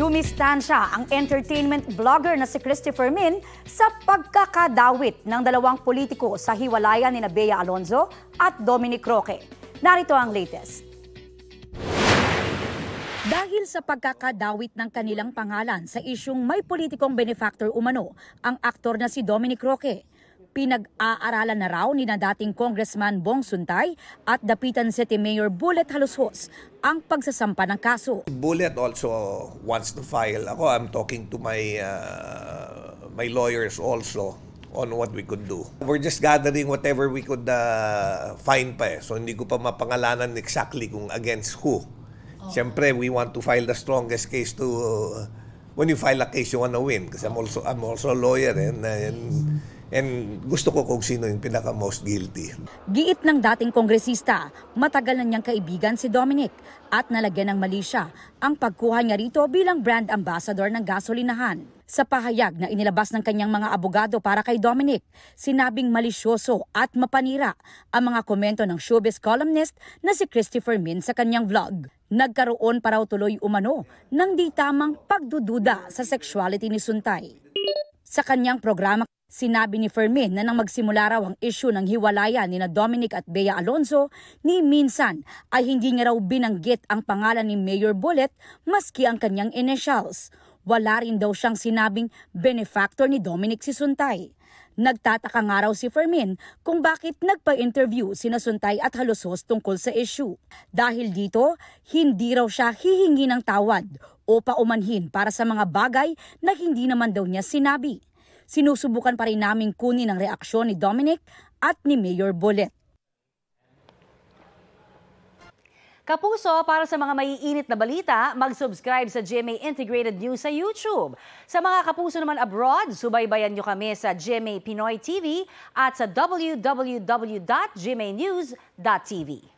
Dumistansya ang entertainment vlogger na si Christopher Min sa pagkakadawit ng dalawang politiko sa hiwalayan ni Bea Alonzo at Dominic Roque. Narito ang latest. Dahil sa pagkakadawit ng kanilang pangalan sa isyung may politikong benefactor umano, ang aktor na si Dominic Roque, pinag-aaralan na raw ni na dating Congressman Bong Suntay at Dapitan City Mayor Bullet Halushos ang pagsasampa ng kaso. Bullet also wants to file. I'm talking to my my lawyers also on what we could do. We're just gathering whatever we could find pa. So hindi ko pa mapangalanan exactly kung against who. Siyempre, we want to file the strongest case to when you file a case you want to win kasi I'm also a lawyer and gusto ko kung sino yung pinaka most guilty. Giit ng dating kongresista, matagal na niyang kaibigan si Dominic at nalagyan ng mali siya ang pagkuha niya rito bilang brand ambassador ng gasolinahan. Sa pahayag na inilabas ng kanyang mga abogado para kay Dominic, sinabing malisyoso at mapanira ang mga komento ng showbiz columnist na si Christopher Min sa kanyang vlog. Nagkaroon pa raw tuloy umano ng di tamang pagdududa sa sexuality ni Suntay. Sa kanyang programa, sinabi ni Fermin na nang magsimula raw ang issue ng hiwalayan ni Dominic at Bea Alonzo, ni minsan ay hindi niya raw binanggit ang pangalan ni Mayor Bullet maski ang kanyang initials. Wala rin daw siyang sinabing benefactor ni Dominic si Suntay. Nagtataka nga raw si Fermin kung bakit nagpa-interview sina Suntay at Halushos tungkol sa issue. Dahil dito, hindi raw siya hihingi ng tawad o paumanhin para sa mga bagay na hindi naman daw niya sinabi. Sinusubukan pa rin naming kunin ang reaksyon ni Dominic at ni Mayor Bullet. Kapuso, para sa mga maiinit na balita, mag-subscribe sa GMA Integrated News sa YouTube. Sa mga kapuso naman abroad, subaybayan nyo kami sa GMA Pinoy TV at sa www.gmanews.tv.